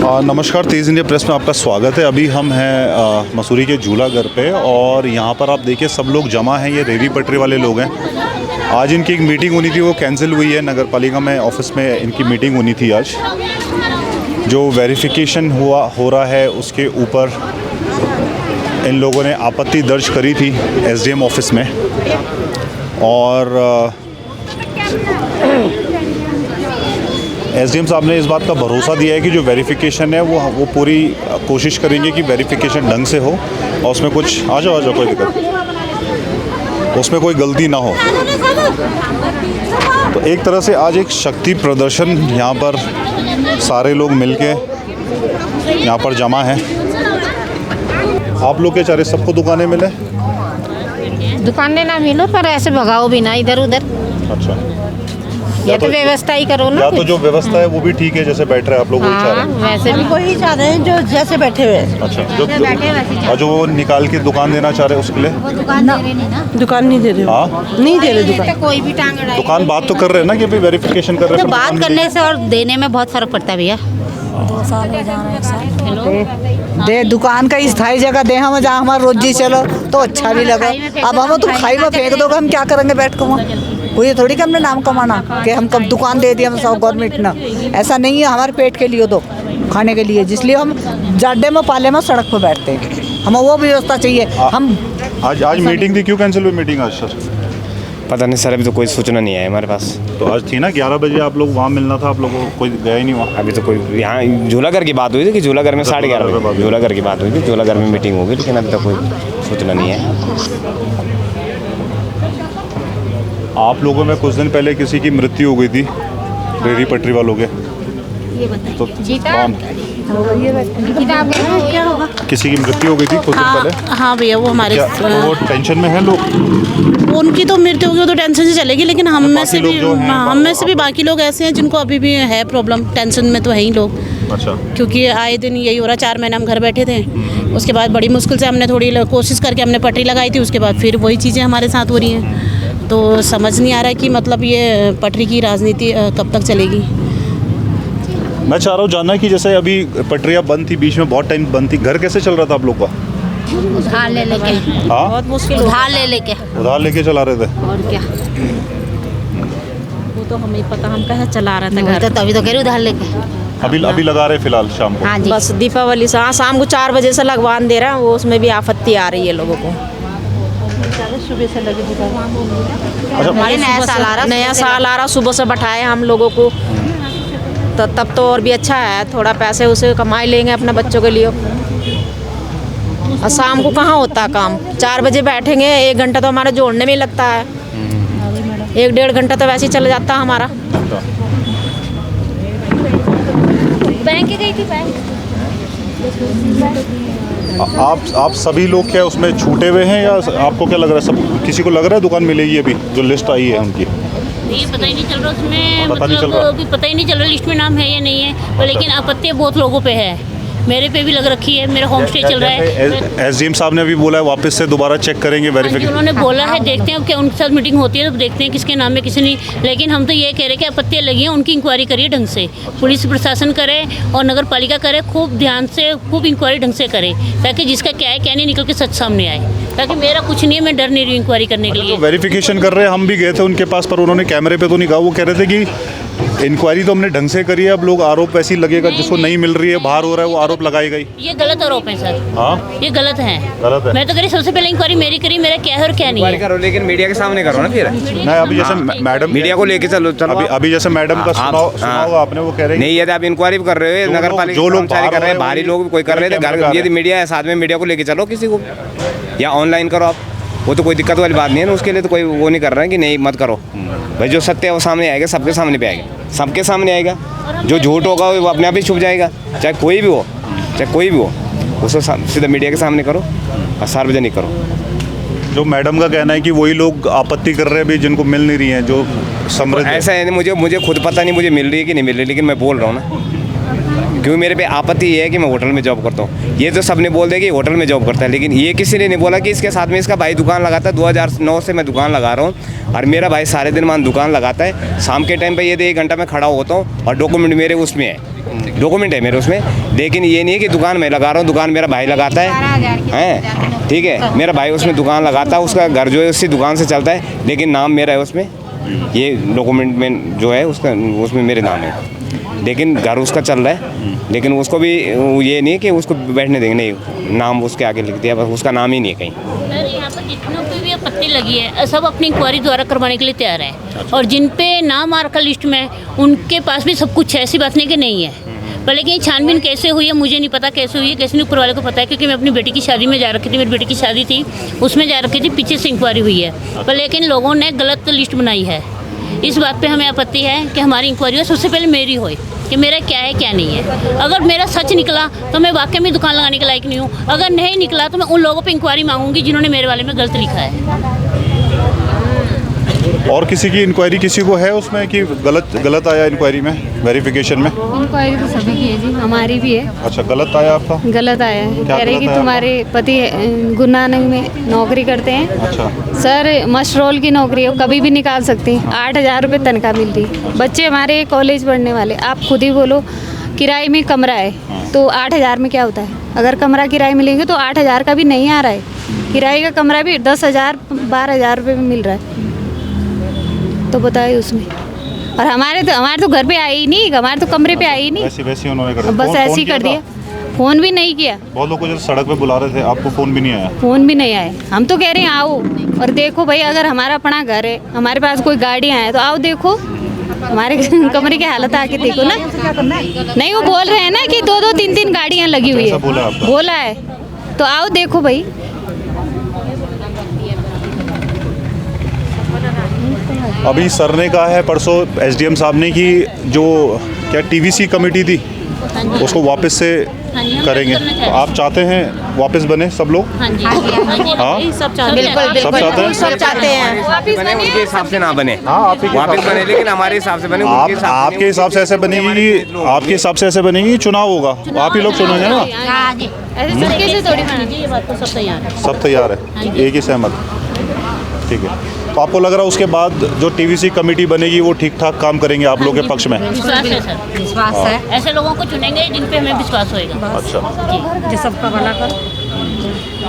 नमस्कार, तेज़ India press में आपका स्वागत है। अभी हम हैं मसूरी के झूला घर पे और यहाँ पर आप देखिए सब लोग जमा हैं। ये रेवी पटरी वाले लोग हैं। आज इनकी एक मीटिंग होनी थी, वो कैंसिल हुई है। नगर पालिका में ऑफिस में इनकी मीटिंग होनी थी आज। जो वेरिफिकेशन हो रहा है उसके ऊपर इन लोगों ने आपत्ति दर्ज करी थी एसडीएम ऑफिस में और एसडीएम साहब ने इस बात का भरोसा दिया है कि जो वेरिफिकेशन है वो पूरी कोशिश करेंगे कि वेरिफिकेशन ढंग से हो और उसमें कुछ आ जाओ कोई दिक्कत, उसमें कोई गलती ना हो। तो एक तरह से आज एक शक्ति प्रदर्शन यहाँ पर सारे लोग मिलके यहाँ पर जमा हैं। आप लोग के चारे सबको दुकानें मिले? दुकानें ना मिलो पर ऐसे भगाओ भी ना इधर उधर। अच्छा, या तो व्यवस्था ही करो ना। या तो जो व्यवस्था है वो भी ठीक है, जैसे बैठ रहे हैं आप लोग वही चाह रहे हैं। वैसे भी वही चाह रहे हैं जो जैसे बैठे हुए हैं। अच्छा, जो वो निकाल के दुकान देना चाह रहे हैं उसके लिए दुकान नहीं दे रहे। हाँ, नहीं दे रहे दुकान। कोई भी टांग अड़ाई। दुकान बात तो कर रहे हैं ना कि अभी वेरिफिकेशन कर रहे हैं। तो बात करने से और देने में बहुत फर्क पड़ता है भैया। 2 साल हो जा रहे हैं। दे दुकान का स्थायी जगह दे हम, जहाँ हमारा रोजी चलो तो अच्छा भी लगा। अब हम तो खाई में फेंक दोगे, हम क्या करेंगे बैठ कर वहाँ? वो ये थोड़ी कि हमने नाम कमाना कि हम कब दुकान दे दिया हम सब गवर्नमेंट ना। ऐसा नहीं है, हमारे पेट के लिए तो खाने के लिए, जिसलिए हम जाडे में पाले में सड़क पर बैठते हैं। हमें वो व्यवस्था चाहिए। हम आज मीटिंग थी, क्यों कैंसिल हुई मीटिंग आज सर? पता नहीं सर, अभी तो कोई सूचना नहीं है हमारे पास। तो आज थी ना 11 बजे, आप लोग वहाँ मिलना था, आप लोगों को कोई गया ही नहीं वहाँ? अभी तो कोई यहाँ झूला घर की बात हुई थी कि झूला घर में 11:30 झूला घर की बात हुई थी, झूला घर में मीटिंग होगी, लेकिन अभी तक कोई सूचना नहीं है। आप लोगों में कुछ दिन पहले किसी की मृत्यु हो गई थी रेवी पटरी वालों के, तो कौन? क्या होगा? किसी की मृत्यु हो गई थी कुछ दिन पहले। हाँ भैया, वो हमारे तो वो टेंशन में है लोग? उनकी तो मृत्यु होगी, वो तो टेंशन से चलेगी, लेकिन हम में से भी बाकी लोग ऐसे हैं जिनको अभी भी है प्रॉब्लम। टेंशन में तो है ही लोग। अच्छा, क्योंकि आए दिन यही हो रहा। 4 महीने हम घर बैठे थे, उसके बाद बड़ी मुश्किल से हमने थोड़ी कोशिश करके हमने पटरी लगाई थी, उसके बाद फिर वही चीज़ें हमारे साथ हो रही हैं। तो समझ नहीं आ रहा कि मतलब ये पटरी की राजनीति कब तक चलेगी। मैं चाह रहा हूँ जानना कि जैसे अभी पटरियाँ बंद थी, बीच में बहुत टाइम बंद थी, घर कैसे चल रहा था आप लोग का? उधार ले लेके। हाँ, बहुत मुश्किल। उधार ले लेके। उधार लेके चला रहे थे? और क्या, वो तो हमें पता, हम कहाँ चला रहे थे घर। तो तभी तो कह रही उधार लेके। अभी लगा रहे फिलहाल शाम को? हाँ जी, बस दीपावली से शाम को 4 बजे से लगवान दे रहे हैं, वो उसमें भी आपत्ति आ रही है लोगों को। सुबह से लगे अच्छा, नया साल आ रहा, सुबह से बैठाए हम लोगों को, तो तब तो और भी अच्छा है, थोड़ा पैसे उसे कमाई लेंगे अपने बच्चों के लिए। और शाम को कहाँ होता काम? 4 बजे बैठेंगे, 1 घंटा तो हमारा जोड़ने में ही लगता है। 1-1.5 घंटा तो वैसे ही चला जाता है हमारा। बैंक गई थी। बैंक आप सभी लोग क्या उसमें छूटे हुए हैं या आपको क्या लग रहा है? सब किसी को लग रहा है दुकान मिलेगी अभी जो लिस्ट आई है उनकी? ये पता ही नहीं चल रहा उसमें, पता नहीं चल रहा। मतलब पता ही नहीं चल रहा लिस्ट में नाम है या नहीं है, तो लेकिन आपत्ति बहुत लोगों पे है। मेरे पे भी लग रखी है, मेरा होम स्टे चल रहा है। एसडीएम साहब ने अभी बोला है वापस से दोबारा चेक करेंगे वेरिफिकेशन। उन्होंने बोला है, देखते हैं क्या उनके साथ मीटिंग होती है तो देखते हैं किसके नाम में किसी नहीं। लेकिन हम तो ये कह रहे हैं कि आपत्तियाँ लगी हैं, उनकी इंक्वायरी करिए ढंग से। पुलिस प्रशासन करे और नगर पालिका करे, खूब ध्यान से खूब इंक्वायरी ढंग से करे, ताकि जिसका क्या है क्या नहीं निकल के सच सामने आए। ताकि मेरा कुछ नहीं है, मैं डर नहीं रही इंक्वायरी करने के लिए। वेरिफिकेशन कर रहे हैं, हम भी गए थे उनके पास, पर उन्होंने कैमरे पे तो नहीं कहा। वो कह रहे थे कि इंक्वायरी तो हमने ढंग से करी है, अब लोग आरोप ऐसी लगेगा जिसको नहीं मिल रही है, बाहर हो रहा है, वो आरोप लगाएगा ही। ये गलत आरोप है सर। हाँ, ये गलत है। गलत है। मैं तो करी सबसे पहले इंक्वायरी मेरी करी, मेरा क्या है और क्या नहीं है। करो, लेकिन मीडिया के सामने करो ना फिर। नहीं, अभी जैसे मैडम मीडिया को लेके चलो अभी जैसे मैडम का सुना होगा आपने, वो कह रहे हैं नहीं, यदि आप इंक्वायरी कर रहे हो, नगर पालिका जो लोग कर्मचारी कर रहे हैं, बाहरी लोग कोई कर रहे थे, घर यदि मीडिया है साथ में, मीडिया को लेके चलो किसी को, या ऑनलाइन करो आप। वो तो कोई दिक्कत वाली बात नहीं है ना, उसके लिए तो कोई वो नहीं कर रहा है कि नहीं मत करो। भाई जो सत्य है वो सामने आएगा, सबके सामने पे आएगा, सबके सामने आएगा। जो झूठ होगा वो अपने आप ही छुप जाएगा, चाहे कोई भी हो, उसे सीधा मीडिया के सामने करो और सार्वजनिक करो। जो मैडम का कहना है कि वही लोग आपत्ति कर रहे हैं अभी जिनको मिल नहीं रही हैं, जो समृद्ध ऐसा है, मुझे खुद पता नहीं मुझे मिल रही है कि नहीं मिल रही, लेकिन मैं बोल रहा हूँ ना, क्योंकि मेरे पे आपत्ति ये है कि मैं होटल में जॉब करता हूँ। ये तो सबने बोल दिया कि होटल में जॉब करता है, लेकिन ये किसी ने नहीं बोला कि इसके साथ में इसका भाई दुकान लगाता है। 2009 से मैं दुकान लगा रहा हूँ और मेरा भाई सारे दिन मान दुकान लगाता है। शाम के टाइम पे ये 1 घंटा मैं खड़ा होता हूँ और डॉक्यूमेंट मेरे उसमें है, डॉक्यूमेंट है मेरे उसमें, लेकिन ये नहीं है कि दुकान मैं लगा रहा हूँ, दुकान मेरा भाई लगाता है, ठीक है, मेरा भाई उसमें दुकान लगाता है, उसका घर जो है उसी दुकान से चलता है, लेकिन नाम मेरा है उसमें, ये डॉक्यूमेंट में जो है उसका उसमें मेरे नाम है, लेकिन घर उसका चल रहा है, लेकिन उसको भी ये नहीं कि उसको बैठने देंगे, नहीं, नाम उसके आगे लिख दिया, बस उसका नाम ही नहीं है कहीं। सर यहाँ पर जितनों पे भी आपत्ति लगी है सब अपनी इंक्वायरी द्वारा करवाने के लिए तैयार है, और जिन पे नाम आ रखा लिस्ट में उनके पास भी सब कुछ है, ऐसी बात नहीं कि नहीं है। पर लेकिन छानबीन कैसे हुई है मुझे नहीं पता, कैसे हुई है कैसे नहीं, ऊपर वाले को पता है, क्योंकि मैं अपनी बेटी की शादी में जा रखी थी, मेरी बेटी की शादी थी उसमें जा रखी थी, पीछे से इंक्वायरी हुई है, पर लेकिन लोगों ने गलत लिस्ट बनाई है। इस बात पे हमें आपत्ति है कि हमारी इंक्वायरी हो सबसे पहले मेरी होए कि मेरा क्या है क्या नहीं है। अगर मेरा सच निकला तो मैं वाकई में दुकान लगाने के लायक नहीं हूँ, अगर नहीं निकला तो मैं उन लोगों पे इंक्वायरी मांगूंगी जिन्होंने मेरे बारे में गलत लिखा है। और किसी की इंक्वायरी किसी को है उसमें कि गलत आया इंक्वायरी में, वेरिफिकेशन में? इंक्वायरी तो सभी की है जी, हमारी भी है। अच्छा, गलत आया आपका? गलत आया है, क्या कह रहे गलत कि आया तुम्हारे पति गुरु नानक में नौकरी करते हैं। अच्छा, सर मस्ट्रोल की नौकरी है, वो कभी भी निकाल सकती हैं। 8,000 रुपये तनख्वाह मिलती है, बच्चे हमारे कॉलेज पढ़ने वाले, आप खुद ही बोलो, किराए में कमरा है तो 8,000 में क्या होता है? अगर कमरा किराए में लेंगे तो 8,000 का भी नहीं आ रहा है, किराए का कमरा भी 10,000 12,000 रुपये में मिल रहा है, तो बताइए उसमें। और हमारे तो घर पे आई ही नहीं, हमारे तो कमरे पे आई ही नहीं, वैसे उन्होंने कर बस ऐसे ही कर दिया। फ़ोन भी नहीं किया, बहुत लोग को जो सड़क पे बुला रहे थे, आपको फ़ोन भी नहीं आया? फ़ोन भी नहीं आए। हम तो कह रहे हैं आओ और देखो भाई, अगर हमारा अपना घर है, हमारे पास कोई गाड़ियाँ हैं तो आओ देखो, हमारे कमरे की हालत आके देखो ना। नहीं, वो बोल रहे हैं ना कि 2-2 3-3 गाड़ियाँ लगी हुई है, बोला है, तो आओ देखो भाई। अभी सर ने कहा है परसों एसडीएम साहब ने कि जो क्या टीवीसी कमेटी थी उसको वापस से करेंगे, तो आप चाहते हैं वापस बने सब लोग? हाँ जी, हाँ? सब चाहते हैं, सब चाहते हैं? सब चाहते हैं बने उनके हिसाब से ना बने, हाँ, आप ही के वापस हिसाब से। बने, लेकिन हमारे हिसाब से बने, आप उनके हिसाब से आपके नहीं, हिसाब से ऐसे बनेगी, आपके हिसाब से ऐसे बनेगी, चुनाव होगा, आप ही लोग चुनेंगे ना? ऐसे सबके से थोड़ी बना। ये बात तो सब तैयार है। सब तैयार है, एक ही सहमत, ठीक है। तो आपको लग रहा है उसके बाद जो टीवीसी कमेटी बनेगी वो ठीक ठाक काम करेंगे आप लोगों के पक्ष में? विश्वास है सर, विश्वास है, ऐसे लोगों को चुनेंगे जिन पे हमें विश्वास होएगा। अच्छा, जो सबका भला कर।